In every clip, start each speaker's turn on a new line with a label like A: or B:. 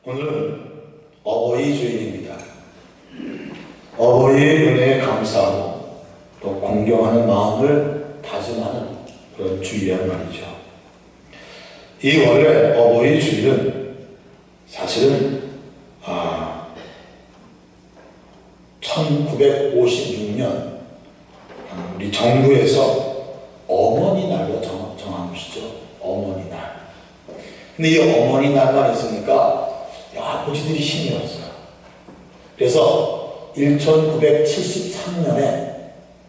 A: 오늘은 어버이 주일입니다. 어버이의 은혜에 감사하고 또 공경하는 마음을 다짐하는 그런 주일이란 말이죠. 이 원래 어버이 주일은 사실은 1956년 우리 정부에서 어머니 날로 정한 것이죠. 어머니 날. 근데 이 어머니 날만 있으니까 아버지들이 힘이 없어요. 그래서 1973년에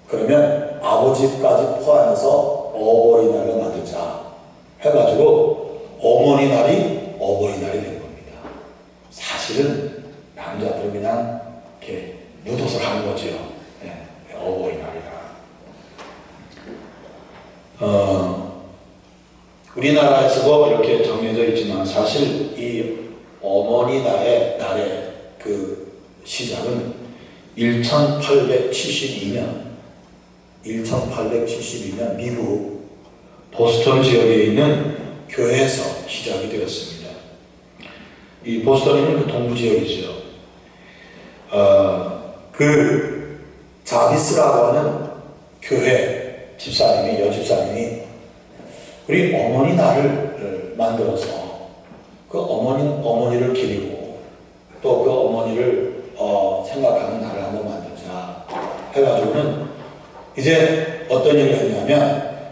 A: 그러면 아버지까지 포함해서 어버이날로 만들자 해가지고 어머니날이 어버이날이 된 겁니다. 사실은 남자들은 그냥 이렇게 묻어서 간 거죠. 네, 어버이날이라. 우리나라에서도 이렇게 정해져 있지만 사실 이 어머니날의 그 시작은 1872년 미국 보스턴 지역에 있는 교회에서 시작이 되었습니다. 이 보스턴은 그 동부 지역이죠. 그 자비스라고 하는 교회 집사님이 여집사님이 우리 어머니날을 만들어서 그 어머니를 기리고 또 그 어머니를 생각하는 날을 한번 만들자 해가지고는 이제 어떤 일을 했냐면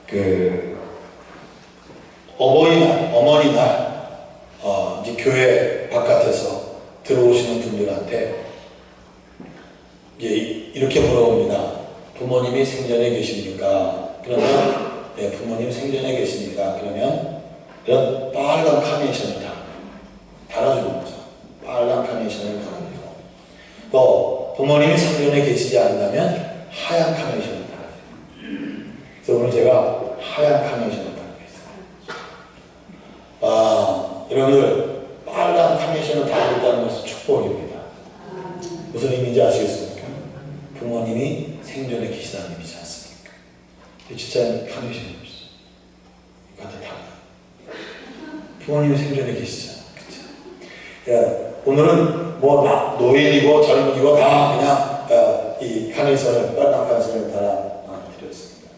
A: 그 어머니날 이제 교회 바깥에서 들어오시는 분들한테 이제 이렇게 물어봅니다. 부모님이 생전에 계십니까? 그러면 네, 부모님 생전에 계십니까? 그러면 이런 빨간 카네이션을 달아주는 거죠. 빨간 카네이션을 달아주고 또 부모님이 생전에 계시지 않는다면 하얀 카네이션을 달아줘요. 그래서 오늘 제가 하얀 카네이션을 달고 있어요. 여러분들 빨간 카네이션을 달고 있다는 것은 축복입니다. 무슨 의미인지 아시겠습니까? 부모님이 생전에 계시다는 의미지 않습니까? 진짜 카네이션이 없어요. 이거 다 달라. 부모님이 생전에 계시잖아. 그쵸? 오늘은 뭐 노인이고 젊은이고 다 그냥 이 카네이션을, 빨간 카네이션을 달아드렸습니다.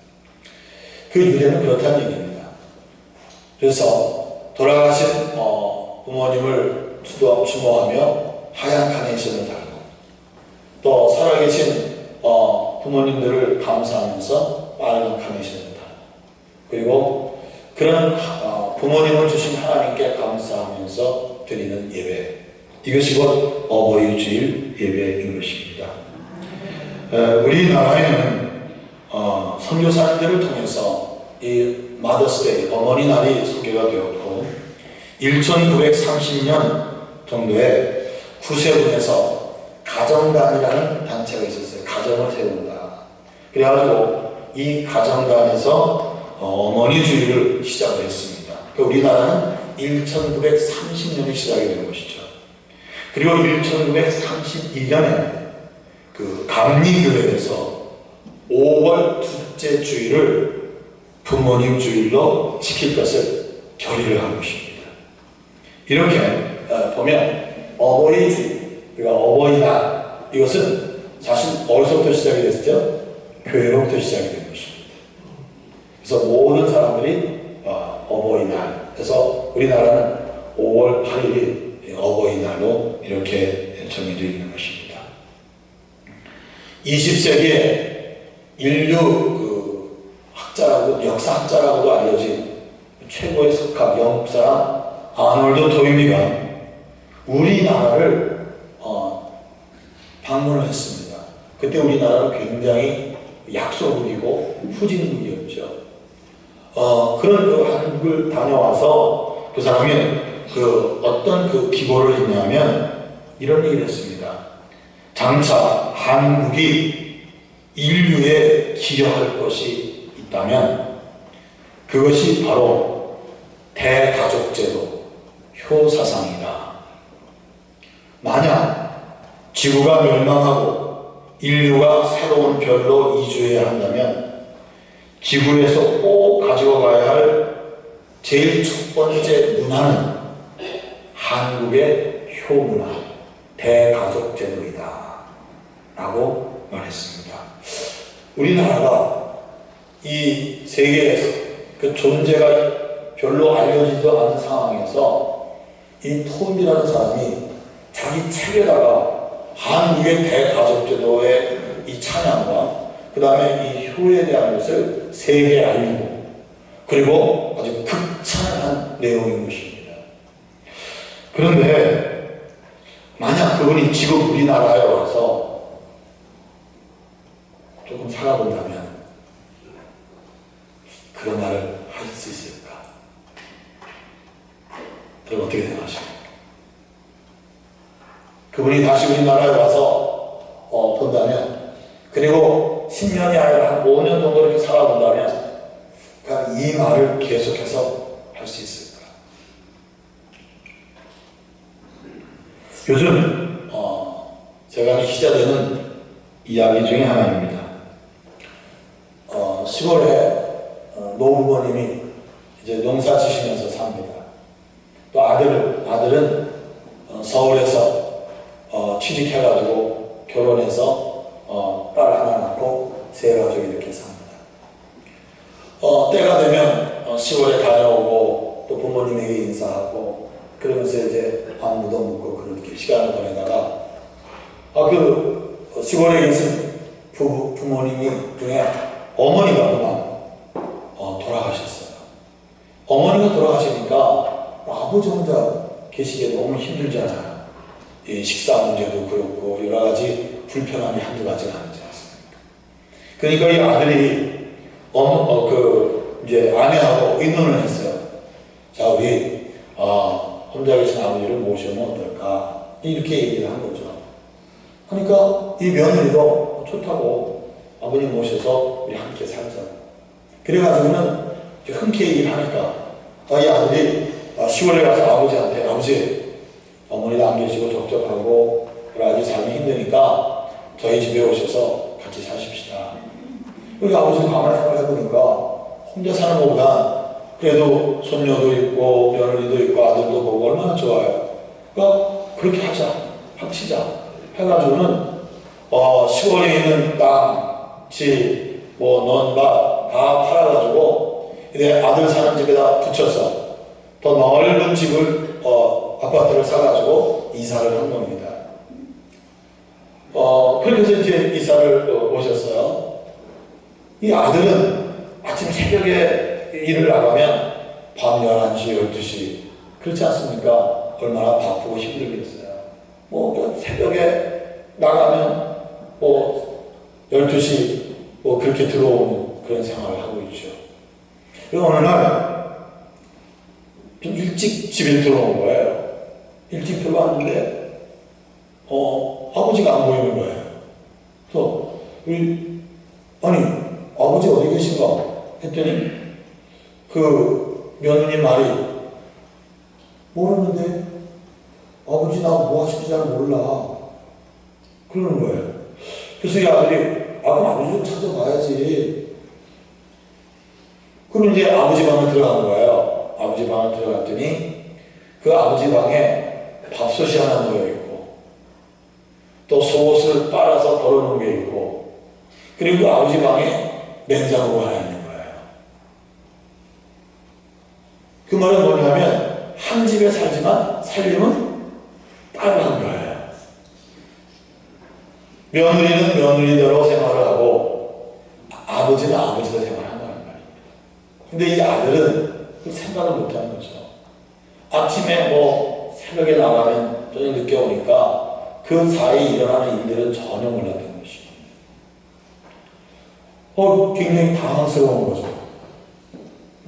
A: 그 유래는 그렇다는 얘기입니다. 그래서 돌아가신 부모님을 추모하며 하얀 카네이션을 달고 또 살아계신 부모님들을 감사하면서 빨간 카네이션을 달고 그리고 그런 부모님을 주신 하나님께 감사하면서 드리는 예배, 이것이 곧 어버이 주일 예배인 것입니다. 우리나라에는 선교사님들을 통해서 이 마더스데이, 어머니날이 소개가 되었고 1930년 정도에 구세군에서 가정단이라는 단체가 있었어요. 가정을 세운다. 그래가지고 이 가정단에서 어머니 주일을 시작을 했습니다. 우리나라는 1930년에 시작이 된 것이죠. 그리고 1932년에 그 감리교회에서 5월 둘째 주일을 부모님 주일로 지킬 것을 결의를 한 것입니다. 이렇게 보면 어버이 주일, 그러니까 어버이날, 이것은 사실 어디서부터 시작이 됐죠? 교회로부터 시작이 된 것입니다. 그래서 모든 사람들이 어버이날, 그래서 우리나라는 5월 8일이 어버이날로 이렇게 정해져 있는 것입니다. 20세기에 인류 그 학자라고, 역사학자라고도 알려진 최고의 석학, 영국 사람 아놀드 토인비가 우리나라를 방문을 했습니다. 그때 우리나라는 굉장히 약소국이고 후진국이었죠. 그런 그 한국을 다녀와서 그 사람이 그 어떤 그 기고를 했냐면 이런 얘기를 했습니다. 장차 한국이 인류에 기여할 것이 있다면 그것이 바로 대가족제도, 효사상이다. 만약 지구가 멸망하고 인류가 새로운 별로 이주해야 한다면 지구에서 꼭 가지고 가야 할 제일 첫 번째 문화는 한국의 효문화, 대가족제도이다 라고 말했습니다. 우리나라가 이 세계에서 그 존재가 별로 알려지지도 않은 상황에서 이 톰이라는 사람이 자기 책에다가 한국의 대가족제도의 이 찬양과 그 다음에 이 효에 대한 것을 세계에 알리고 그리고 아주 극찬한 내용인 것입니다. 그런데 만약 그분이 지금 우리나라에 와서 조금 살아본다면 그런 말을 할 수 있을까? 그럼 어떻게 생각하십니까? 그분이 다시 우리나라에 와서 본다면, 그리고 10년이 아니라 한 5년 정도 이렇게 살아본다면 이 말을 계속해서 할 수 있을까? 요즘 제가 기자되는 이야기 중에 하나입니다. 시골에 노부모님이 이제 농사 지시면서 삽니다. 또 아들은 서울에서 취직해가지고 결혼해서 딸 하나 낳고 세 가족이 이렇게 삽니다. 때가 되면 시골에 다녀오고 또 부모님에게 인사하고 그러면서 이제 안부도 묻고 그렇게 시간을 보내다가 시골에 계신 부모님이 중에 어머니가 그만 돌아가셨어요. 어머니가 돌아가시니까 아버지 혼자 계시기에 너무 힘들잖아요. 이 식사 문제도 그렇고 여러 가지 불편함이 한두 가지가 아니지 않습니까? 그러니까 이 아들이 이제 아내하고 의논을 했어요. 자, 우리 혼자 계신 아버지를 모시면 어떨까? 이렇게 얘기를 한 거죠. 그러니까 이 며느리도 좋다고 아버님 모셔서 우리 함께 살자. 그래가지고는 흔쾌히 얘기를 하니까 이 아들이 시골에 가서 아버지한테 아버지 어머니도 안 계시고 적적하고 여러 가지 삶이 힘드니까 저희 집에 오셔서 같이 사십시다. 여기 아버지도 가만히 생각해보니까 혼자 사는 것보다 그래도 손녀도 있고 며느리도 있고 아들도 보고 얼마나 좋아요. 그러니까 그렇게 하자, 합치자 해가지고는 시골에 있는 땅, 집, 논밭 다 팔아가지고 이제 아들 사는 집에다 붙여서 더 넓은 집을 아파트를 사가지고 이사를 한 겁니다. 그렇게 해서 이제 이사를 오셨어요. 이 아들은 아침 새벽에 일을 나가면 밤 11시, 12시 그렇지 않습니까? 얼마나 바쁘고 힘들겠어요. 새벽에 나가면 12시 그렇게 들어오는 그런 생활을 하고 있죠. 그리고 어느 날 좀 일찍 집에 들어온 거예요. 일찍 들어왔는데 아버지가 안 보이는 거예요. 그래서 아니 아버지 어디 계신가 했더니 그 며느님 말이 모르는데 아버지 나 뭐 하시는지 잘 몰라 그러는 거예요. 그래서 이 아들이 그럼 아버지 좀 찾아봐야지. 그럼 이제 아버지 방을 들어간 거예요. 아버지 방을 들어갔더니 그 아버지 방에 밥솥이 하나 놓여있고 또 속옷을 빨아서 걸어놓은 게 있고 그리고 그 아버지 방에 냉장고가 하나 있는 거예요. 그 말은 뭐냐면 한 집에 살지만 살림은 따로 한 거예요. 며느리는 며느리대로 생활을 하고 아버지는 아버지대로 생활을 한다는 말입니다. 근데 이 아들은 그 생각을 못하는 거죠. 아침에 새벽에 나가면 저녁 늦게 오니까 그 사이에 일어나는 일들은 전혀 몰랐던 것이죠. 굉장히 당황스러운 거죠.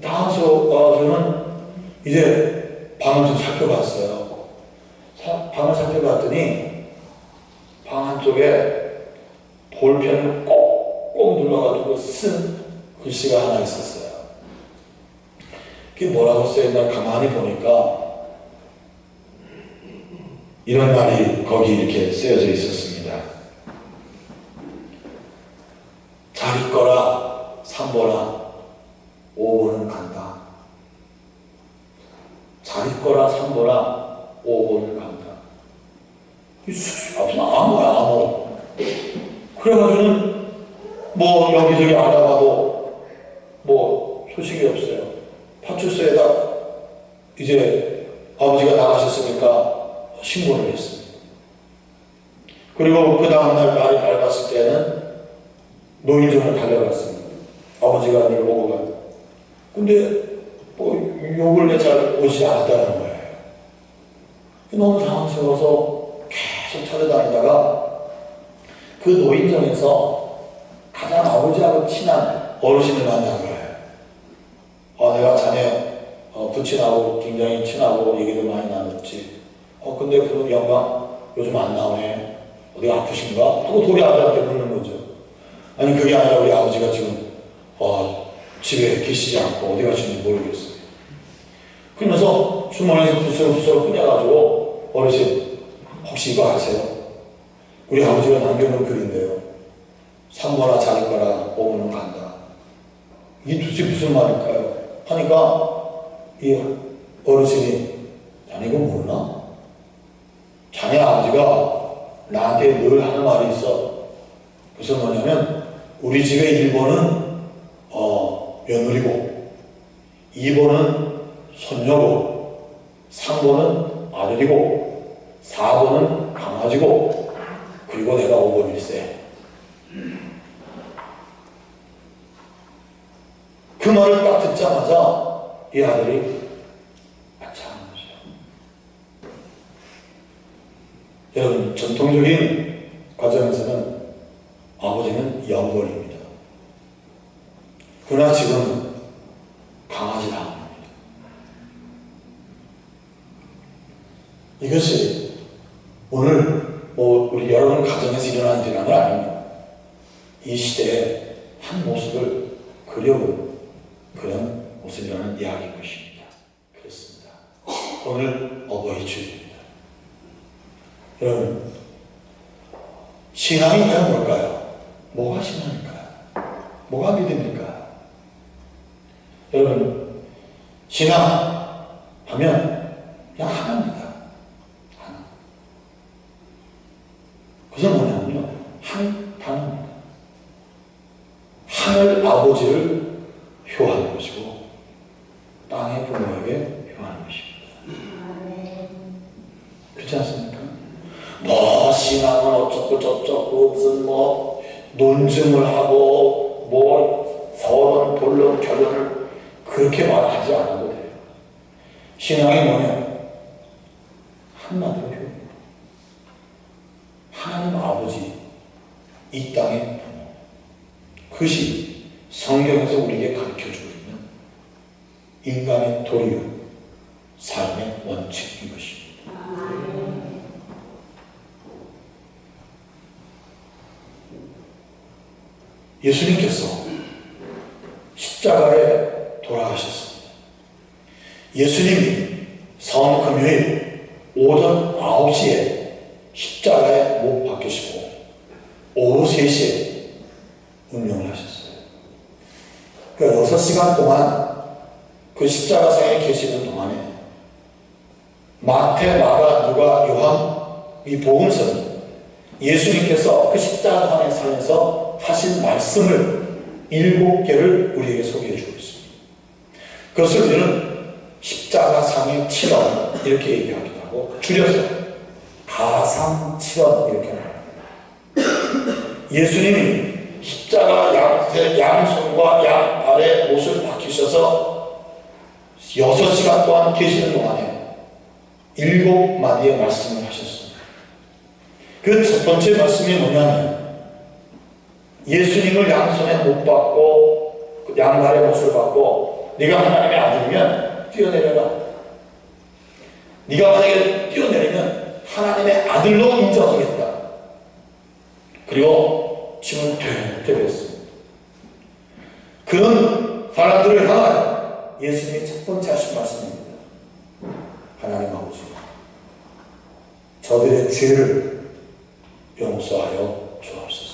A: 당황스러워서는 이제 방을 좀 살펴봤어요. 방을 살펴봤더니 방 한쪽에 볼펜을 꼭꼭 눌러가지고 쓴 글씨가 하나 있었어요. 그게 뭐라고 써있나 가만히 보니까 이런 말이 거기 이렇게 쓰여져 있었습니다. 잘 있거라 3번아 5번은 간다. 잘 있거라 3번아 5번을 간다. 무슨 암호야, 암호. 그래가지고는 뭐 여기저기 알아봐도 뭐 소식이 없어요. 파출소에다 이제 아버지가 나가셨으니까 신고를 했습니다. 그리고 그 다음날 날이 밝았을 때는 노인정을 달려갔습니다. 아버지가 늘 오고 가고. 근데 뭐 욕을 잘 오지 않았다는 거예요. 너무 당황스러워서 계속 찾아다니다가 그 노인정에서 가장 아버지하고 친한 어르신을 만난 거예요. 내가 자네 부친하고 굉장히 친하고 얘기도 많이 나눴지. 근데 그 영감 요즘 안 나오네. 어디 아프신가? 하고 도리 아버지한테 묻는 거죠. 아니 그게 아니라 우리 아버지가 지금 집에 계시지 않고 어디 가시는지 모르겠어요. 그러면서 주머니에서 부스럭부스럭 꺼내가지고 어르신 혹시 이거 아세요? 우리 아버지가 남겨놓은 글인데요. 3번아 자기 거라 5번은 간다. 이게 도대체 무슨 말일까요? 하니까 이 어르신이 자네 이거 모르나? 자네 아버지가 나한테 늘 하는 말이 있어. 그래서 뭐냐면 우리 집의 1번은 며느리고 2번은 손녀고 3번은 아들이고 4번은 강아지고 그리고 내가 5번일세. 그 말을 딱 듣자마자 이 아들이 아차한 거죠. 여러분 전통적인 과정에서는 아버지는 영벌입니다. 그러나 지금 강아지 나옵니다. 이것이 오늘 우리 여러분 가정에서 일어난 일은 아닙니다. 이 시대의 한 모습을 그려본 그런 모습이라는 이야기인 것입니다. 그렇습니다. 오늘 어버이 주일입니다. 여러분 신앙이 과연 뭘까요? 뭐가 신앙일까요? 뭐가 믿음일까요? 여러분 신앙 하면 그냥 하나입니다. 하나. 그것은 뭐냐면요 한 단어입니다. 하늘 아버지를 효하는 것이고 땅의 부모에게 효하는 것입니다. 그렇지 않습니까? 뭐 신앙은 어쩌고 저쩌고 무슨 뭐 논증을 하고 뭐 서론 본론 결론을 그렇게 말하지 않아도 돼요. 신앙이 뭐냐? 한마디로 표현해요. 하나님 아버지 이 땅의 부모. 그것이 성경에서 우리에게 가르쳐주고 있는 인간의 도리요 삶의 원칙인 것입니다. 예수님께서 십자가에 돌아가셨습니다. 예수님이 성금요일 오전 9시에 십자가에 못 박히시고 오후 3시에 운명을 하셨어요. 그러니까 6시간 동안 그 십자가상에 계시는 동안에 마태, 마가, 누가, 요한 이 복음서는 예수님께서 그 십자가상에 살면서 하신 말씀을 7개를 우리에게 소개해 주고 있습니다. 그것을 우리는 십자가상의 7언 이렇게 얘기하기도 하고 줄여서 가상 7언 이렇게 말합니다. 예수님이 십자가 양손과 양발에 못을 박히셔서 6시간 동안 계시는 동안에 7마디의 말씀을 하셨습니다. 그 첫 번째 말씀이 뭐냐면 예수님을 양손에 못 박고 양발에 못을 박고 네가 하나님의 아들이면 뛰어내려라. 네가 만약에 뛰어내리면 하나님의 아들로 인정하겠다. 그리고 짐을 되었습니다. 그런 사람들을 향하여 예수님이 첫 번째 하신 말씀입니다. 하나님 아버지 저들의 죄를 용서하여 주옵소서.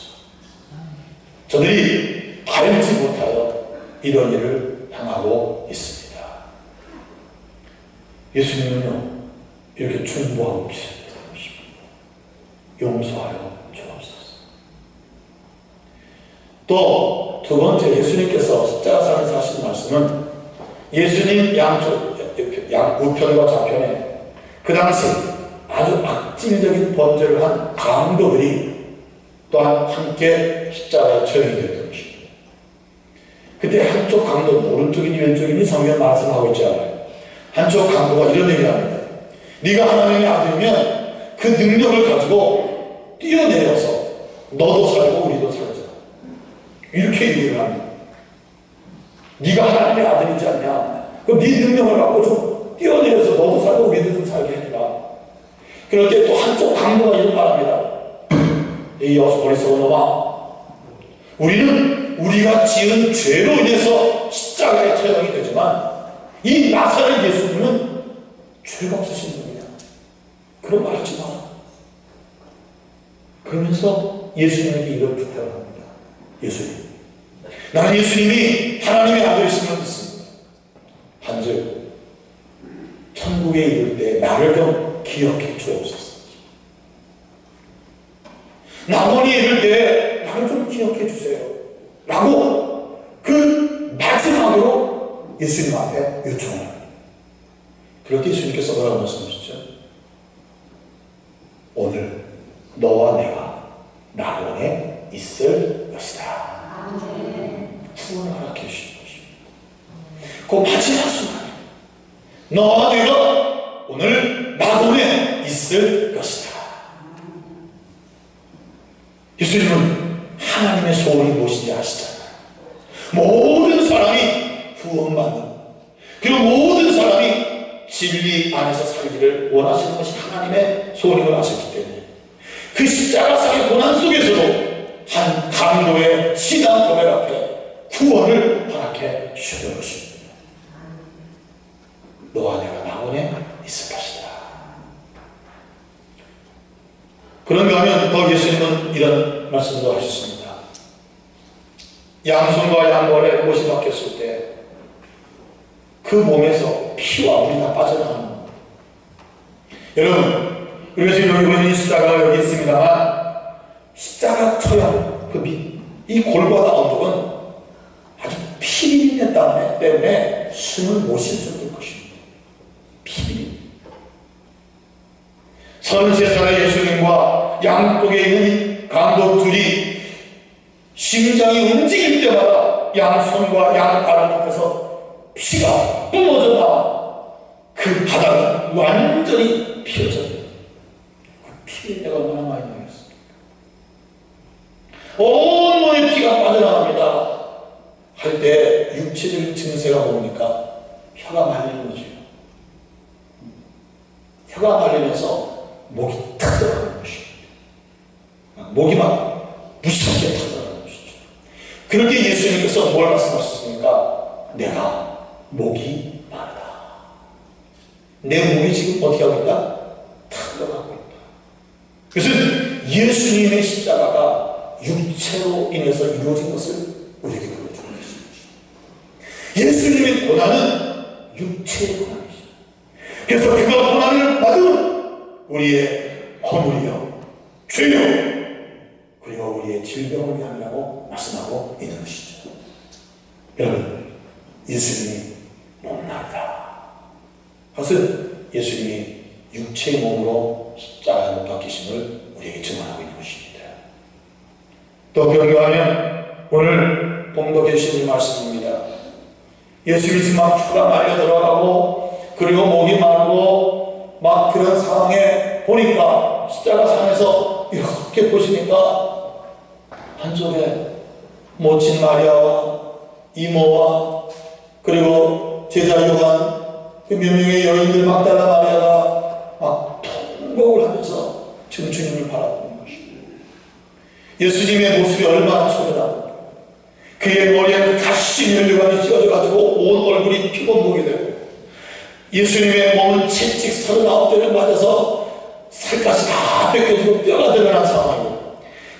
A: 저들이 알지 못하여 이런 일을 향하고 있습니다. 예수님은요 이렇게 이렇게 중보하고 계십니다. 용서하여 주옵소서. 또 두 번째, 예수님께서 십자가상에서 하신 말씀은 예수님 우편과 좌편에 그 당시 아주 악질적인 범죄를 한 강도들이 또한 함께 십자가에 처형이 됐던 것입니다. 그때 한쪽 강도, 오른쪽이니 왼쪽이니 성경 말씀하고 있지 않아요. 한쪽 강도가 이런 얘기를 합니다. 네가 하나님의 아들이면 그 능력을 가지고 뛰어내려서 너도 살고 우리도 살자. 이렇게 얘기를 합니다. 네가 하나님의 아들이지 않냐? 그럼 네 능력을 갖고 좀 뛰어내려서 너도 살고 우리도 좀 살게 해주라. 그럴 때 또 한쪽 강도가 이런 말합니다. 이 어리석은 놈아, 우리는 우리가 지은 죄로 인해서 십자가에 처형이 되지만 이 나사렛 예수님은 죄가 없으신 분이야. 그런 말 하지 마. 그러면서 예수님에게 이런 부탁을 합니다. 예수님, 나는 예수님이 하나님의 아들이심을 믿습니다. 한즉 천국에 이를 때 나를 좀 기억해 주옵소서. 남원에 이를 때 나를 좀 기억해 주세요. 라고 그 마지막으로 예수님 앞에 요청을 합니다. 그럴 때 예수님께서 뭐라고 말씀하시죠? 오늘 너와 내가 낙원에 있을 것이다. 구원을 허락해 주신 것입니다. 그 마지막 순간에 너와 내가 오늘 낙원에 있을 것이다. 예수님은 하나님의 소원이 무엇인지 아시잖아요. 모든 사람이 구원받는, 그리고 모든 사람이 진리 안에서 살기를 원하시는 것이 하나님의 소원임을 아셨기 때문에 그 십자가상의 고난 속에서도 한 강도의 신앙 고백 앞에 구원을 허락해 주셨던 것입니다. 너와 내가 낙원에 있을 것이다. 그런가 하면 더 예수님은 이런 말씀도 하셨습니다. 양손과 양발에 못이 박혔을 때 그 몸에서 피와 물이 다 빠져나가는 겁니다. 여러분, 우리가 지금 여기 보이는 십자가가 여기 있습니다만 십자가 처형, 이 골고다 언덕은 아주 피비린내 때문에 숨을 못 쉴 정도일 것입니다. 피비린. 33살의 예수님과 양쪽에 있는 강도 둘이 심장이 움직일 때마다 양손과 양발을 통해서 피가 뿜어져 나와 그 바닥은 완전히 피어졌습니다. 그 피비린내가 얼마나 많이 나겠습니까? 온몸에 피가 빠져나갑니다. 할 때 육체적인 증세가 뭡니까? 혀가 말리는 거죠. 혀가 말리면서 목이 터져나가는 것입니다. 목이 막 무섭게 터져나가는 것이죠. 그렇게 예수님께서 뭘 말씀하셨습니까? 내가 목이 마르다. 내 목이 지금 어떻게 하고 있다? 터져나가고 있다. 그것은 예수님의 십자가가 육체로 인해서 이루어진 것을 우리에게 보여주는 것입니다. 예수님의 고난은 육체의 고난이죠. 그래서 그 고난을 받은 우리의 허물이요, 죄요, 그리고 우리의 질병을 위함이라고 말씀하고 있는 것이죠. 여러분, 예수님이 못나다. 그것은 예수님이 육체의 몸으로 십자가에 못 박히심을 우리에게 증언하고 있는 것입니다. 또 변경하면 오늘 본문에 계신 말씀입니다. 예수님이 지금 막 혀가 말려 들어가고 그리고 목이 마르고 막 그런 상황에 보니까 십자가상에서 이렇게 보시니까 한쪽에 모친 마리아와 이모와 그리고 제자 요한 그 몇 명의 여인들 막달라 마리아가 막 통곡을 하면서 지금 주님을 바라보는 것입니다. 예수님의 모습이 얼마나 처절하고 그의 머리에 가시 면류관이 찢어져가지고 온 얼굴이 피곤하게 되고 예수님의 몸은 채찍 39대를 맞아서 살갗이 다 벗겨지고 뼈가 드러난 상황이고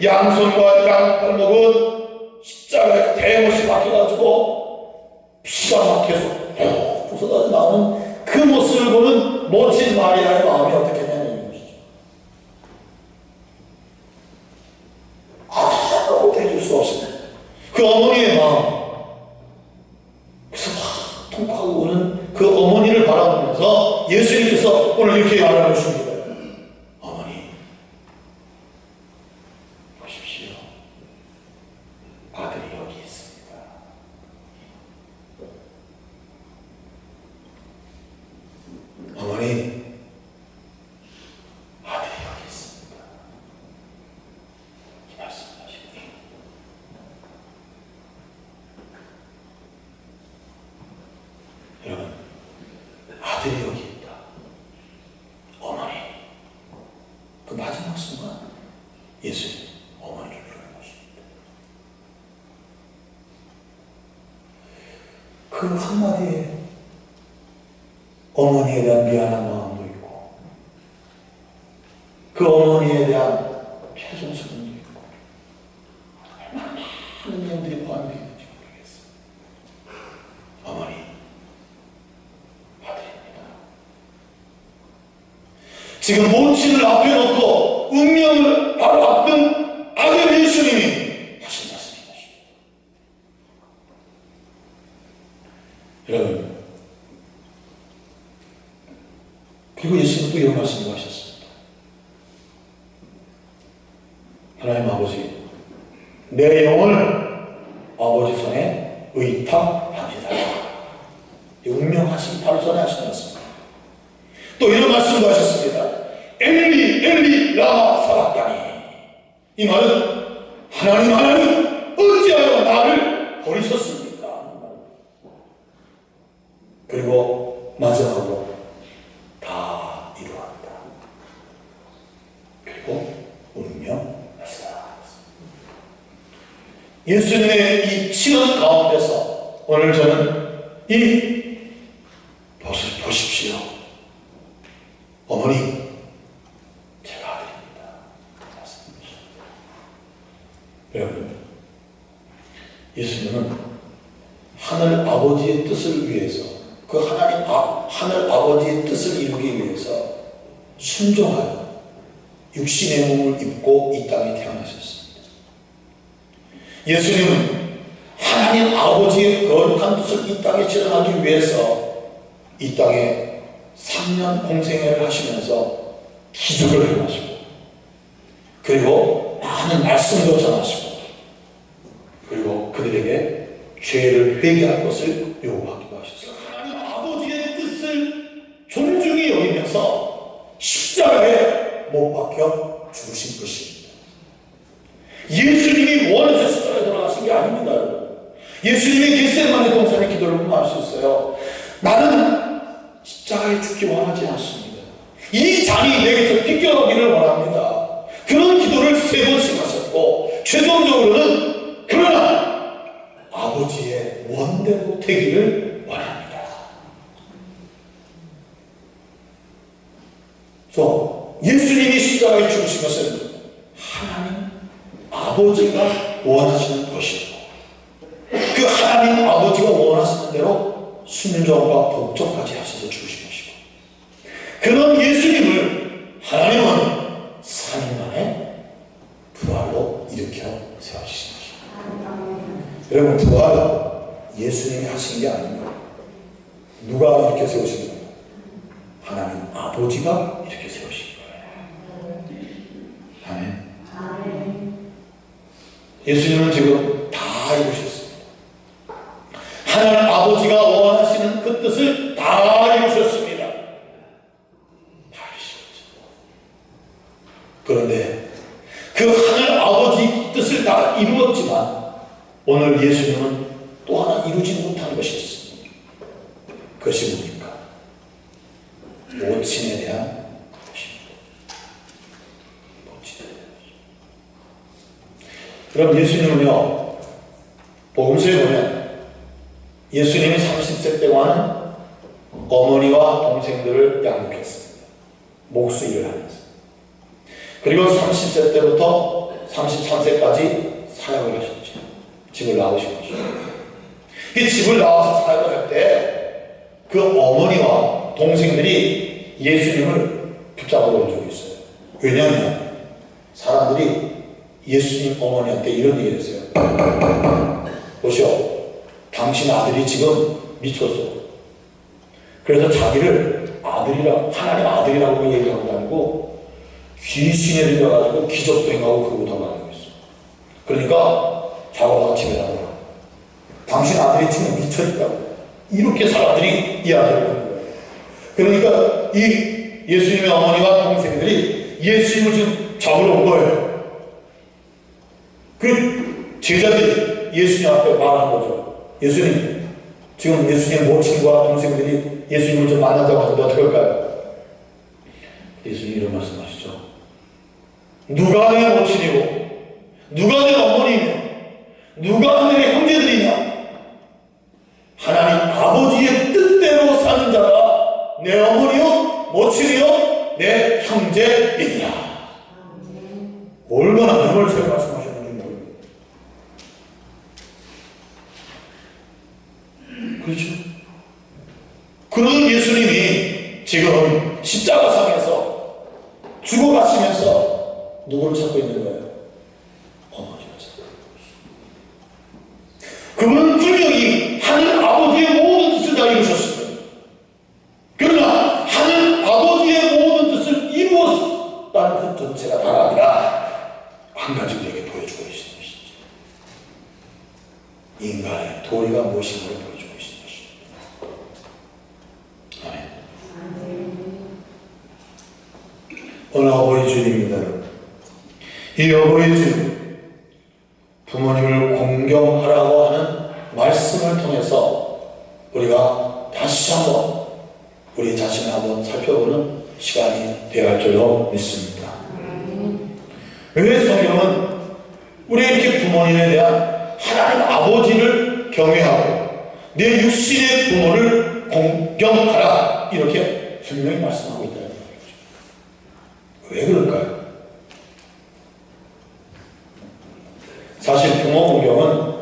A: 양손과 양발목은 십자가에 대못이 박혀가지고 피가 막 계속 부서져 나오는 그 모습을 보는 멋진 마리아의 마음이 어떻게 되냐는 것이죠. 아무것도 해줄 수 없습니다. 그 어머니의 마음, 그래서 막 통하고 오는 그 어머니를 바라보면서 예수님께서 오늘 이렇게 말하는 것입니다. 어머니, 보십시오. 아들이 여기 있습니다. 어머니, 아들이 여기 있습니다. 이 말씀하십니다. 여러분, 아들이 여기 있다. 어머니. 그 마지막 순간 예수님 어머니를 부르는 것입니다. 그 한마디에 어머니에 대한 미안한 마음도 있고, 그 어머니에 대한 죄송스러움도 있고, 얼마나 많은 내용들이 포함되어 있는지 모르겠어요. 어머니, 아들입니다. 지금 모친을 앞에 놓고 운명을 바로 앞둔 아들 예수님이 하신 말씀인 것입니다. 여러분, 그리고 예수님은 또 이런 말씀도 하셨습니다. 하나님 아버지, 내 영혼을 아버지 손에 의탁합니다. 운명하신 바로 전에 하신 말씀입니다. 또 이런 말씀도 하셨습니다. 엘리 엘리 라마 사박다니. 이 말은 하나님 하나님 어찌하여 나를 버리셨습니까? 그리고 마지막으로 다 이루었다. 그리고 운명하시다. 예수님의 이 친언 가운데서 오늘 저는 보십시오. 어머니, 제가 아들입니다. 여러분, 예수님은 하늘 아버지의 뜻을 위해서, 그 하늘 아버지의 뜻을 이루기 위해서 순종하여 육신의 몸을 입고 이 땅에 태어나셨습니다. 예수님은 하나님 아버지의 거룩한 뜻을 이 땅에 실현하기 위해서 이 땅에 3년 공생애를 하시면서 기적을 행하시고, 그리고 많은 말씀도 전하시고, 그리고 그들에게 죄를 회개할 것을 요구하기도 하셨어요. 하나님 아버지의 뜻을 존중히 여기면서 십자가에 못 박혀 죽으신 것입니다. 예수님이 원해서 십자가에 돌아가신 게 아닙니다. 예수님이 겟세마네 동산의 기도를 보면 알 수 있어요. 나는 십자가에 죽기 원하지 않습니다. 이 잔이 내게서 비껴가기를 원합니다. 그런 기도를 3번씩 하셨고, 최종적으로는 그러나 아버지의 원대로 되기를 원합니다. 그래서 예수님이 십자가에 죽으신 것은 하나님 아버지가 원하시는 것이고, 그 하나님 아버지가 원하시는 대로 순종과 복종까지 하셔서 죽으신 것이고, 그런 예수님을 하나님은 3일 만에 부활로 일으켜 세워주신 것입니다. 여러분, 부활은 예수님이 하신 게 아닙니다. 누가 일으켜 세우신 거예요? 하나님 아버지가 일으켜 세우신 거예요. 아멘. 예수님은 지금 다 이루셨습니다. 하나님 아버지가 원하시는 그 뜻을 다 이루셨습니다. 다 이루셨죠. 그런데 그 하늘 아버지 뜻을 다 이루었지만 오늘 예수님은 또 하나 이루지 못한 것이 있습니다. 그것이 뭡니까? 모친에 대한 것입니다. 모친에 대한 것입니다. 그럼 예수님은요, 복음서에 보면 예수님이 30세 때와는 어머니와 동생들을 양육했습니다. 목수일을 하면서. 그리고 30세 때부터 33세까지 사역을 하셨죠. 집을 나오신 것이죠. 그 집을 나와서 사역을 할 때 그 어머니와 동생들이 예수님을 붙잡으러 온 적이 있어요. 왜냐하면 사람들이 예수님 어머니한테 이런 얘기를 했어요. 보시오, 당신 아들이 지금 미쳤어. 그래서 자기를 아들이라, 하나님 아들이라고 얘기하고 다니고 귀신에 들려가지고 기적도 행하고 그러고 다니고 있어. 그러니까 잡아가 집에 가더라. 당신 아들이 지금 미쳐있다고. 이렇게 사람들이 이야기를 하는 거예요. 그러니까 이 예수님의 어머니와 동생들이 예수님을 지금 잡으러 온 거예요. 그 제자들이 예수님 앞에 말한 거죠. 예수님, 지금 예수님의 모친과 동생들이 예수님을 좀 만나자고 하는데 어떨까요? 예수님이 이런 말씀하시죠. 누가 내 모친이고 누가 내 어머니이며 누가 내 형제들이냐? 하나님 아버지의 뜻대로 사는 자가 내 어머니요 모친이요 내 형제이니라. 얼마나 정말 잘 말씀하셨는지 모릅니다. 그렇죠? 그런 예수님이 지금 십자가상에서 죽어가시면서 누구를 찾고 있는 거예요? 어머니를 찾고 있는 것입니다. 그분은 분명히 하늘 아버지의 모든 뜻을 다 이루셨습니다. 그러나 하늘 아버지의 모든 뜻을 이루었다는 그 전체가 다가 아니라 한 가지 우리에게 보여주고 계시는 것이죠. 인간의 도리가 무엇인가를 보여주고 계시는 것입니다. 아멘. 오늘 어버이 주일입니다. 이 어버이 주일, 부모님을 공경하라고 하는 말씀을 통해서 우리가 다시 한번 우리 자신을 한번 살펴보는 시간이 되어야 할 줄로 믿습니다. 왜 성경은 우리 이렇게 부모님에 대한 하나님 아버지를 경외하고 내 육신의 부모를 공경하라 이렇게 분명히 말씀하고 있다는 거죠. 왜 그럴까요? 사실 부모 공경은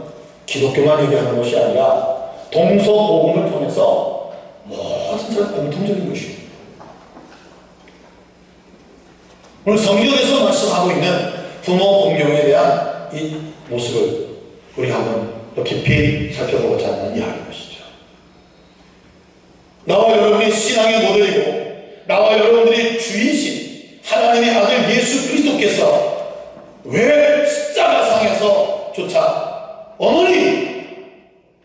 A: 기독교만 얘기하는 것이 아니라 동서복음을 통해서 모든 사람 공통적인 것입니다. 오늘 성경에서 말씀하고 있는 부모 공경에 대한 이 모습을 우리 한번 더 깊이 살펴보고자 하는 이야기인 것이죠. 나와 여러분이 신앙의 모델이고 나와 여러분들이 주이신 하나님의 아들 예수 그리스도께서 왜 십자가상에서조차 어머니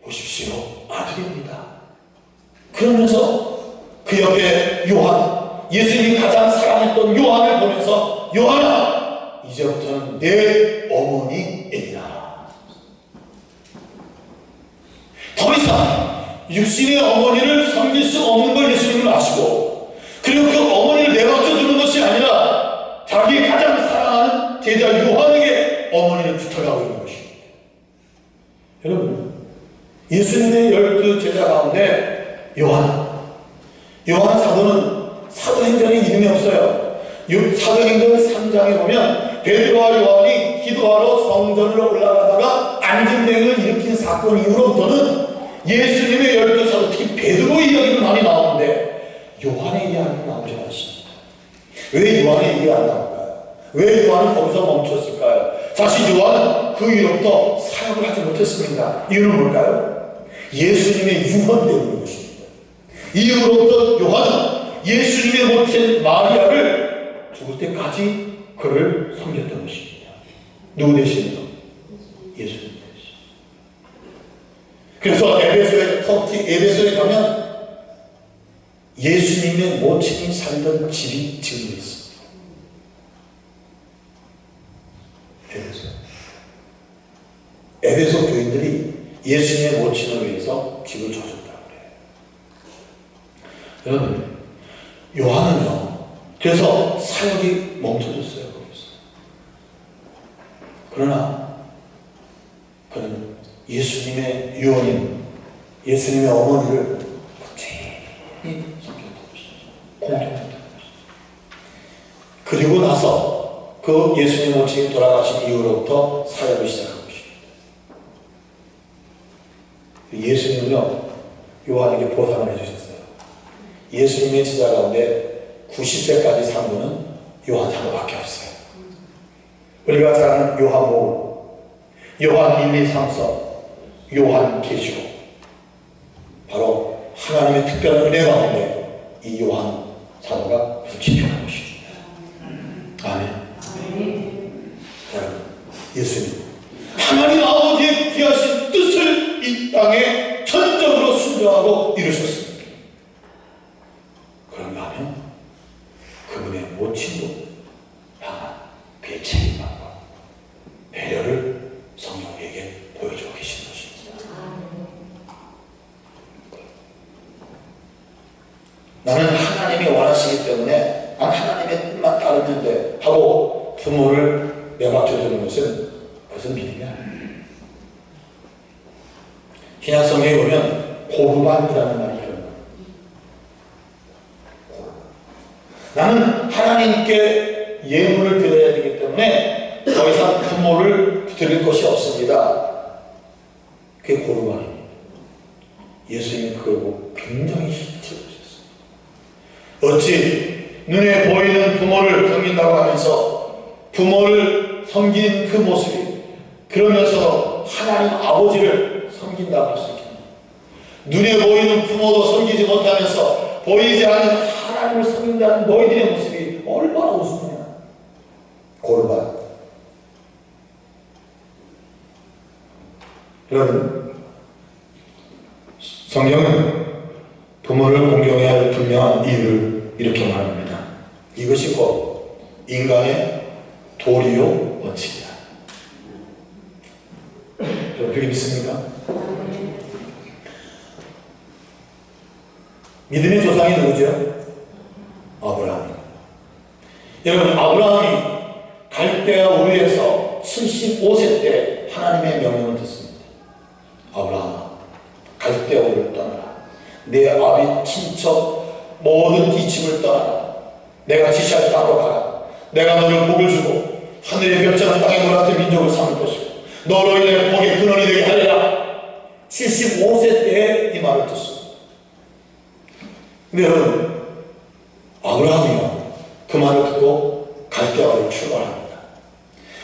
A: 보십시오 아들입니다. 그러면서 그 옆에 요한, 예수님이 가장 사랑했던 요한을 보면서 요한아 이제부터는 내 어머니이니라. 더 이상 육신의 어머니를 섬길 수 없는 걸 예수님은 아시고 그리고 그 어머니를 내버려 두는 것이 아니라 자기 가장 사랑하는 제자 요한에게 어머니를 부탁하고 있는 것입니다. 여러분 예수님의 12 제자 가운데 요한 사도는 사도행전에 이름이 없어요. 사도행전 3장에 보면 베드로와 요한이 기도하러 성전으로 올라가다가 안진뱅이를 일으킨 사건 이후로부터는 예수님의 12 사도 특히 베드로의 이야기도 많이 나오는데 요한의 이야기는 나오지 않습니다. 왜 요한의 이야기가 안 나올까요? 왜 요한은 거기서 멈췄을까요? 사실 요한은 그 이후로부터 사역을 하지 못했습니다. 이유는 뭘까요? 예수님의 유언 때문인 것입니다. 이후로부터 요한은 예수님의 모친 마리아를 죽을 때까지 그를 섬겼던 것입니다. 누구 대신이요? 예수님 대신. 그래서 에베소에 가면 예수님의 모친이 살던 집이 지금 있습니다. 에베소 교인들이 예수님의 모친을 위해서 집을 쳐줬다고 그래요. 여러분, 요한은요, 그래서 사역이 멈춰졌어요, 거기서. 그러나, 그는 예수님의 유언인, 예수님의 어머니를 꾸준히 섬겼던 것이죠. 공경했던 것이죠. 그리고 나서 그 예수님의 모친이 돌아가신 이후로부터 사역을 시작한 것입니다. 예수님은요, 요한에게 보상을 해주셨어요. 예수님의 제자 가운데 90세까지 산 분은 요한 사도밖에 없어요. 우리가 잘 아는 요한복음, 요한 1, 2, 3, 4, 요한 계시록, 바로 하나님의 특별한 은혜 가운데 이 요한 사도가 기표한 것입니다. 아멘. 자, 예수님 하나님 아버지의 귀하신 뜻을 이 땅에 전적으로 순종하고 이루셨습니다. 그런가 하면 그분의 모친도 향한 그의 책임감과 배려를 성령에게 보여주고 계신 것입니다. 나는 하나님이 원하시기 때문에 난 하나님의 뜻만 따르면 돼 하고 부모를 매박쳐주는 것은 그것은 믿음이 아니에요. 신약성경에 보면 고르반이라는 말이 있어요. 나는 하나님께 예물을 드려야 되기 때문에 더 이상 부모를 드릴 것이 없습니다. 그게 고르반입니다. 예수님이 그걸 보고 굉장히 힘들어하셨어요. 어찌 눈에 보이는 부모를 섬긴다고 하면서 부모를 섬긴 그 모습이 그러면서 하나님 아버지를 섬긴다고 할 수 있겠냐. 눈에 보이는 부모도 섬기지 못하면서 보이지 않는 하나님을 섬긴다는 너희들의 모습이 얼마나 우스우냐. 고르반. 여러분, 성경은 부모를 공경해야 할 분명한 이유를 이렇게 말합니다. 이것이 곧 인간의 도리요 원칙이다. 그렇게 믿습니까? 믿음의 조상이 누구죠? 아브라함. 여러분, 아브라함이 갈대아 우르에서 75세 때 하나님의 명령을 듣습니다. 아브라함아, 갈대아 우르를 떠나라. 내 아비 친척 모든 이 집을 떠나라. 내가 지시할 땅으로 가라. 내가 너를 복을 주고 하늘의 별처럼 땅에 물같은 민족을 삼을 것이고 너로 인해 복의 근원이 되게 하리라. 75세 때에 이 말을 듣습니다. 근데 여러분, 아브라함이요 그 말을 듣고 갈대아우를 출발합니다.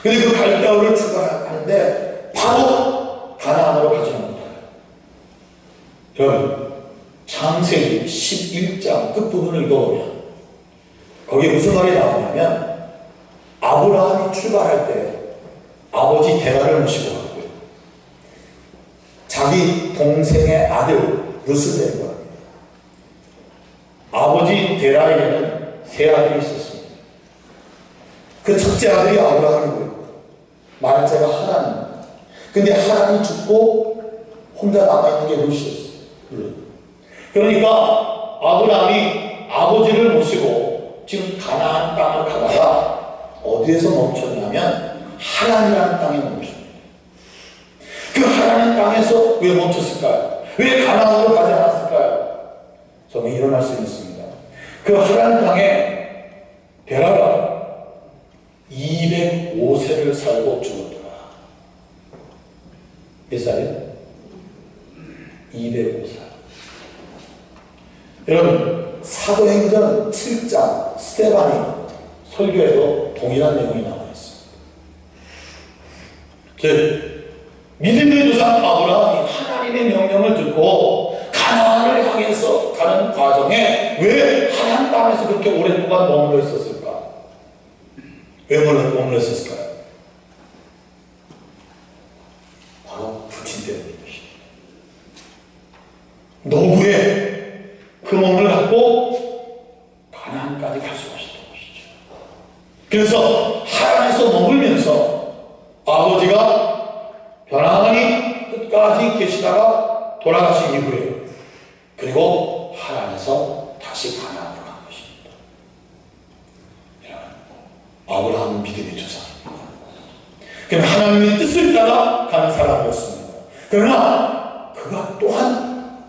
A: 근데 그 갈대아우를 출발하는데 바로 가나안으로 가지는 못해요. 여러분, 창세기 11장 끝부분을 읽어보면 거기에 무슨 말이 나오냐면 아브라함이 출발할 때 아버지 데라를 모시고 갔고요. 자기 동생의 아들 룻을 데리고 갑니다. 아버지 데라에게는 세 아들이 있었습니다. 그 첫째 아들이 아브라함이고요. 말째가 하란입니다. 근데 하란이 죽고 혼자 남아있는 게 룻이었어요. 그러니까 아브라함이 아버지를 모시고 지금 가나안 땅을 가다가 어디에서 멈췄냐면 하란이라는 땅에 멈췄습니다. 그 하란의 땅에서 왜 멈췄을까요? 왜 가나안으로 가지 않았을까요? 저는 이런 말씀이 있습니다. 그 하란 땅에 데라가 205세를 살고 죽었더라. 몇 살이에요? 205살. 여러분, 사도행전 7장 스데반이 설교에도 동일한 내용이 나와 있습니다. 즉, 믿음의 조상 아브라함이 하나님의 명령을 듣고 가나안을 향해서 가는 과정에 왜 하나님 땅에서 그렇게 오랫동안 머물러 있었을까? 왜 머물러 있었을까요? 바로 부친 때문인 것입니다. 노후에 그 몸을 갖고 가나안까지 갈 수가 있었던 것이죠. 그래서 하란에서 머물면서 아버지가 편안히 끝까지 계시다가 돌아가신 이후에 그리고 하란에서 다시 가나안으로 간 것입니다. 아브라함은 믿음의 조상입니다. 그럼 하나님의 뜻을 따라 가는 사람이었습니다. 그러나 그가 또한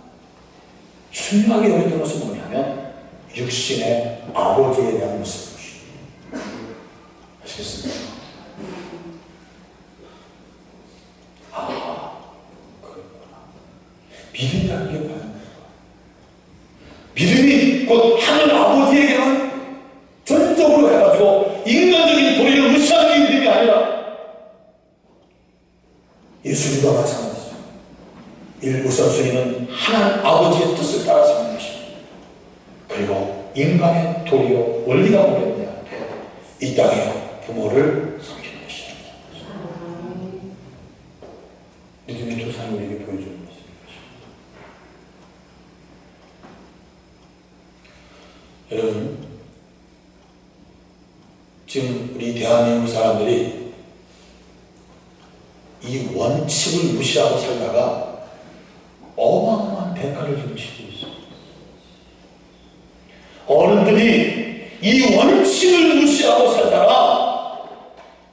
A: 중요하게 여겼던 것은 뭐냐면 육신의 아버지에 대한 모습입니다. 아시겠습니까? 그렇구나. 믿음이라는 게 뭐야? 믿음이 곧 아니라 예수님과 마찬가지죠. 우선순위는 하나님 아버지의 뜻을 따라 사는 것입니다. 그리고 인간의 도리요 원리가 뭐겠냐? 이 땅에 부모를 섬기는 것입니다. 믿음의 조상이 우리에게 보여주는 것입니다. 여러분, 지금 우리 대한민국 사람들이 이 원칙을 무시하고 살다가 어마어마한 대가를 지금 치르고 있습니다. 어른들이 이 원칙을 무시하고 살다가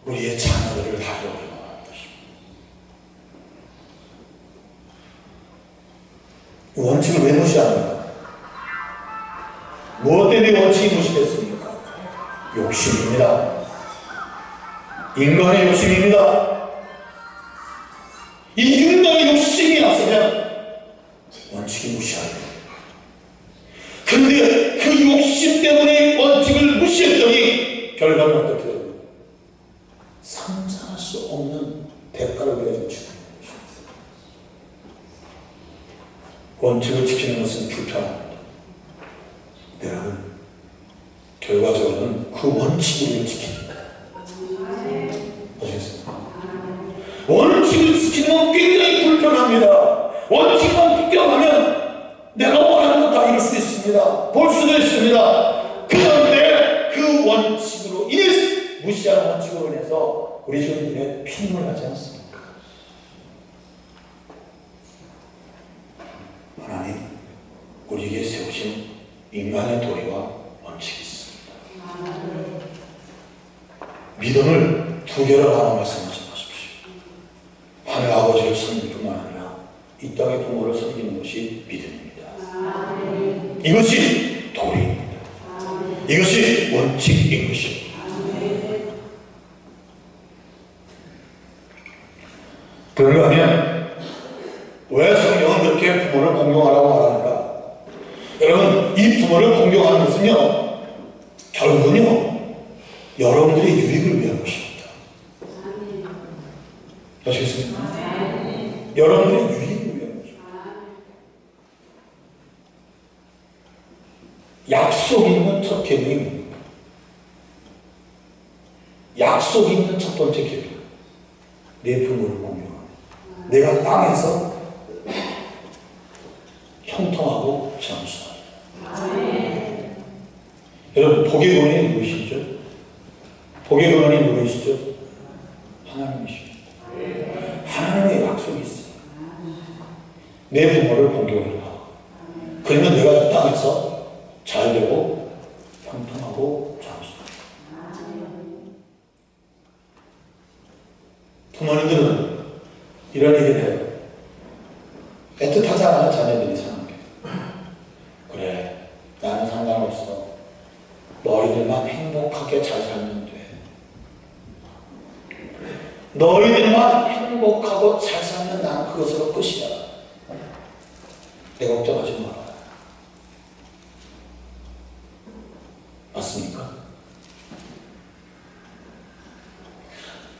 A: 우리의 자녀들을 다 잃어버리는 것입니다. 원칙을 왜 무시합니까? 무엇 때문에 원칙이 무시됐습니까? 욕심입니다. 인간의 욕심입니다. 이 인간의 욕심이 났으면 원칙이 무시하게 됩니다. 그런데 그 욕심 때문에 원칙을 무시했더니 결과는 어떻게 됩니까? 상상할 수 없는 대가를 우리가 지금 치르는 것입니다. 원칙을 지키는 것은 불편합니다. 여러분, 결과적으로는 그 원칙을 지킵니다. 아시겠습니까? 원칙을 지키는 건 굉장히 불편합니다. 원칙만 비껴가면 내가 원하는 거 다 이룰 수 있습니다. 볼 수도 있습니다. 그런데 그 원칙으로 인해서, 무시하는 원칙으로 인해서 우리 주님의 피임을 하지 않습니까? 하나님, 우리에게 세우신 인간의 도리와 원칙이 있습니다. 믿음을 두 개로 나눠 말씀하지 마십시오. 하늘 아버지를 섬기는 뿐만 아니라 이 땅의 부모를 섬기는 것이 믿음입니다. 이것이 도리입니다. 이것이 원칙인 것입니다. 그런가 하면 왜 성경은 그렇게 부모를 공경하라고 말합니까? 여러분, 이 부모를 공경하는 것은요, 결국은요, 여러분들의 유익을 위한 것입니다. 아시겠습니까? 여러분들의 유익을 위한 것입니다. 약속 있는 첫 계명이 약속 있는 첫 번째 계명. 내 부모를 공경하라. 내가 땅에서 형통하고 장수하라. 여러분, 복의 근원이 누구시죠? 복의 근원이 누구시죠? 하나님이십니다. 하나님의 약속이 있어요. 내 부모를 공경하라. 그러면 내가 이 땅에서 잘 되고 형통하고 장수하라. 부모님들은 이런 얘기를 해요. 애틋하지 않아요, 자녀들이 사는 게. 그래, 나는 상관없어. 너희들만 행복하게 잘 살면 돼. 너희들만 행복하고 잘 살면 난 그것으로 끝이야. 내 걱정하지 마라. 맞습니까?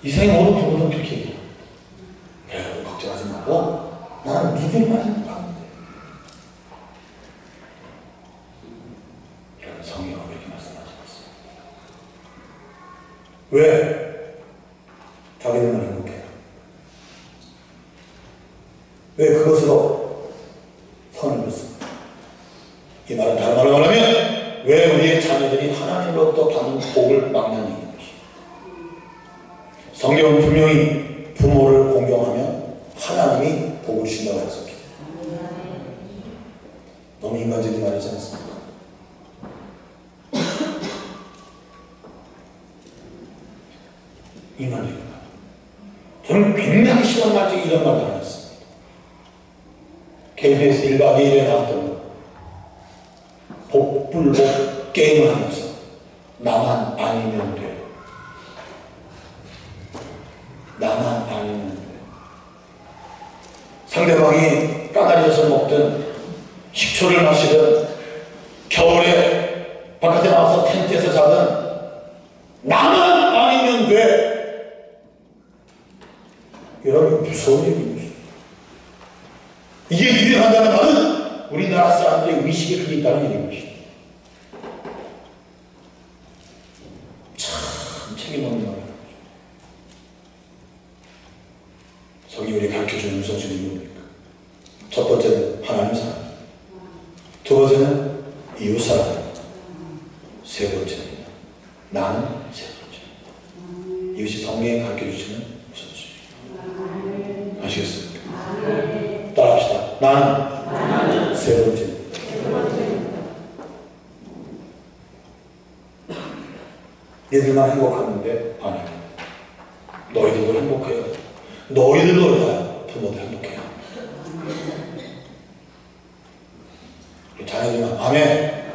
A: 이 세상의 모든 부모는 그렇게 얘기해요. 그래, 걱정하지 말고 나는 믿음만 행복하면 돼. 여러분, 성경은 그렇게 말씀하지 않습니다. 왜? 자기들만 행복해요. 왜 그것으로 선을 긋습니까? 이 말은 다른 말로 말하면 왜 우리의 자녀들이 하나님으로부터 받는 복을 막냐는 것입니다. 성경은 분명히 부모를 공경하면 하나님이 복을 주신다고 했었기 때문에. 너무 인간적인 말이지 않습니까? 인간적인 말. 저는 굉장히 심한 말 중에 이런 말을 하나 했습니다. KBS 1박 2일에 나왔던 복불복 게임을 하면서 나만 아니면 돼. 나만 아니면 돼. 상대방이 까다리에서 먹든 식초를 마시든 겨울에 바깥에 나와서 텐트에서 자든 나만 아니면 돼. 무서운 얘기입니다. 이게 유행한다는 말은 우리나라 사람들의 의식에 그게 있다는 얘기입니다. 참 책임없는 말이에요. 성경이 가르쳐주는 우선순위는 뭡니까? 첫 번째는 하나님 사랑, 두 번째는 이웃 사랑, 세 번째는 나는 세 번째. 이것이 성경에 가르쳐주시는 우선순위. 아시겠습니까? 따라합시다. 나는 세 번째. 얘들만 행복하는데 아니야. 너희들도 행복해요. 너희들도 다 부모도 행복해요. 자녀들만 아멘.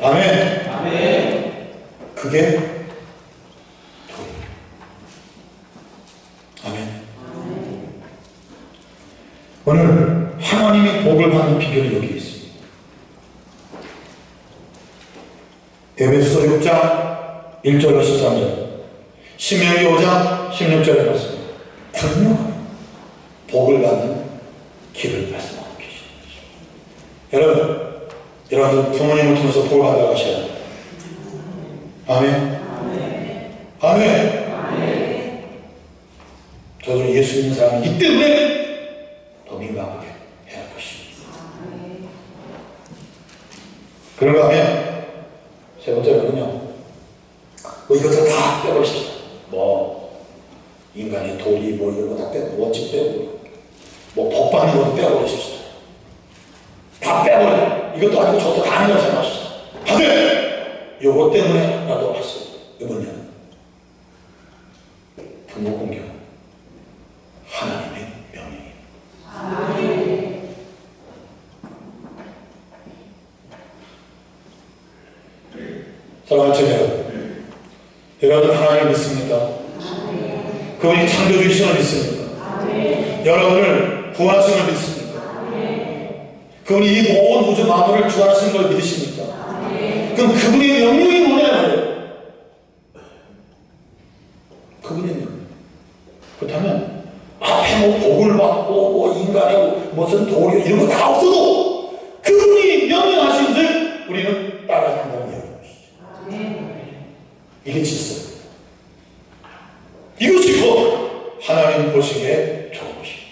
A: 아멘. 아멘. 그게 도리. 아멘. 오늘 하나님이 복을 받는 비결이 여기 있습니다. 에베소서 6장 1절과 13절, 신명기 5장 16절에 말씀. 분명한 복을 받는 길을 말씀하고 계십니다. 여러분들 부모님을 통해서 복을 받아 가셔야 합니다. 아멘. 아멘. 아멘. 저도 예수 믿는 사람이기 때문에 더 민감하게 해야 할 것입니다. 그런가 하면 세 번째로는요, 뭐 이것들 다 빼버리십시다. 인간의 도리 이런 거 다 빼고, 원칙 빼고, 법받는 것도 빼버리십시다. 다 빼버려. 이것도 아니고 저것도 다 아니라고 생각하시다. 다들 요거 때문에 나도 할 수 있어요. 이번에 부모 공경, 하나님의 명령입니다. 사랑하는 자녀, 여러분 하나님을 믿습니까? 그분이 창조주이심을 믿습니까? 여러분을 구원하심을 믿습니까? 그분이 이 모든 우주 만물을 주관하시는 걸 믿으십니까? 그럼 그분의 명령이 뭐냐고요? 그분의 명령. 그렇다면 앞에 복을 받고 인간의 무슨 도리 이런 거 다 없어도 그분이 명령하신 듯 우리는 따라야 한다는 얘기입니다. 이게 질서입니다. 이것이 곧 하나님 보시기에 좋은 것입니다.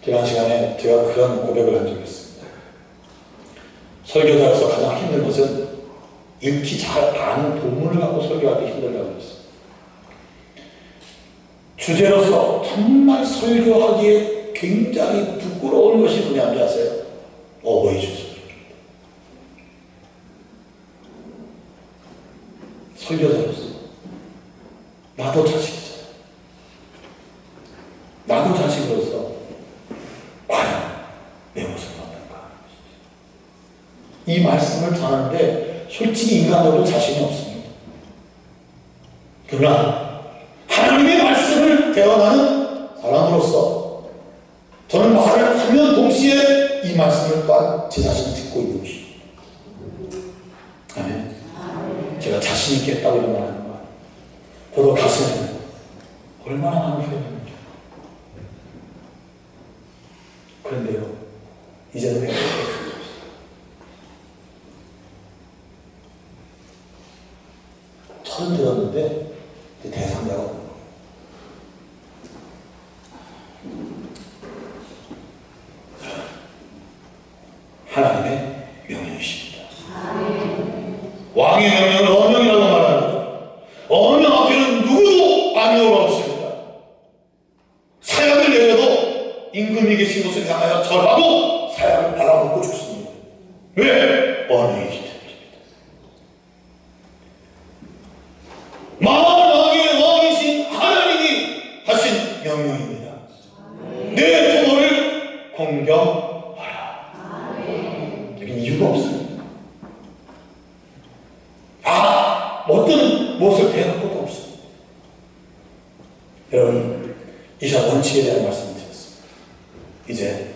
A: 지난 시간에 제가 그런 고백을 한 적이 있습니다. 설교자로서 가장 힘든 것은 읽기 잘 아는 본문을 갖고 설교할 때 힘들다고 그랬어요. 주제로서 정말 설교하기에 굉장히 부끄러운 것이 뭐냐면 아세요? 어버이 주소. 설교자로서 나도 자식이잖아. 나도 자식으로서 과연 내 모습은 어떤가? 이 말씀을 전하는데 솔직히 인간적으로 자신이 없습니다. 그러나 하나님의 말씀을 대화하는 사람으로서 저는 말을 하면 동시에 이 말씀을 또한 제 자신이 듣고 있는 것입니다. 아멘. 제가 자신 있게 했다고 이런 말 하는 거야. 저도 가슴에 얼마나 많은 후회합니까? 그런데요, 이제는 왜 처음 들었는데 대상자가 없는 거예요. 하나님의 명령이십니다. 왕의 명령을 어명이라고 말합니다. 어명 앞에는 누구도 아니오가 없습니다. 사약을 내려도 임금이 계신 곳을 향하여 절하고 사약을 받아먹고 죽습니다. 왜? 어명이기 때문입니다. 만왕의 왕이신 하나님이 하신 명령입니다. 내 부모를 공경하라. 여기 이유가 없습니다. 어떤 무엇을 배울 것도 없습니다. 여러분, 이전 원칙에 대한 말씀을 드렸습니다. 이제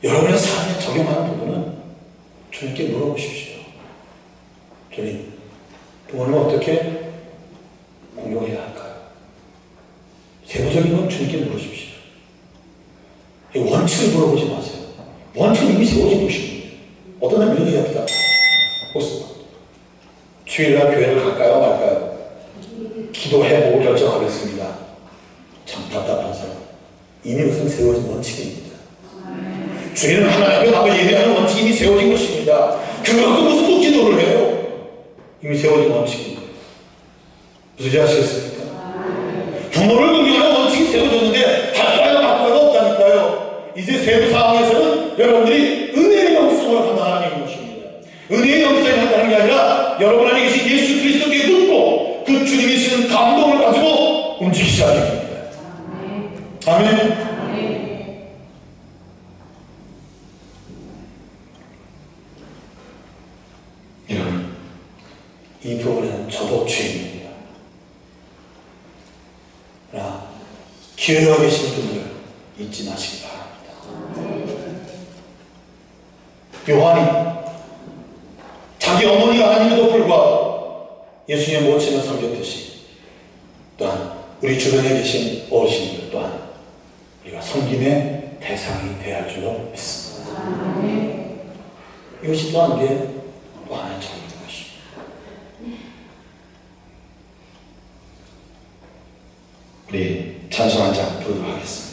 A: 여러분의 삶에 적용하는 부분은 주님께 물어보십시오. 주님, 부모님은 어떻게 공경해야 할까요? 세부적인 건 주님께 물으십시오. 이 원칙을 물어보지 마세요. 원칙은 이미 세워진 것입니다. 어떤 사람 이런 얘기합니다. 주일날 교회를 갈까요 말까요? 기도해보고 결정하겠습니다. 참 답답한 사람. 이미 우선 세워진 원칙입니다. 주일은 하나님 앞에 예배하는 원칙이 이미 세워진 것입니다. 그걸 갖고 무슨 또 기도를 해요? 이미 세워진 원칙입니다. 무슨 지 아시겠습니까? 부모를 공경하는 원칙이 세워졌는데 할까요 말까요가 없다니까요. 이제 세부 상황에서는 여러분들이 은혜의 영성으로 판단하는 것입니다. 은혜의 영성을 판단하는 게 아니라 여러분 안에 계신 예수 그리스도께 묻고 그 주님이 주시는 감동을 가지고 움직이셔야 됩니다. 아멘. 여러분, 이 부분에는 저도 죄인입니다. 그러나 기회가 계신 분들 잊지 마시기 바랍니다. 요한이 자기 어머니가 아님에도 불구하고 예수님의 모친을 섬겼듯이 또한 우리 주변에 계신 어르신들 또한 우리가 섬김의 대상이 되어야 할 줄로 믿습니다. 이것이 또한 우리의 또 하나의 정의인 것입니다. 우리 찬송 한 장 부르도록 하겠습니다.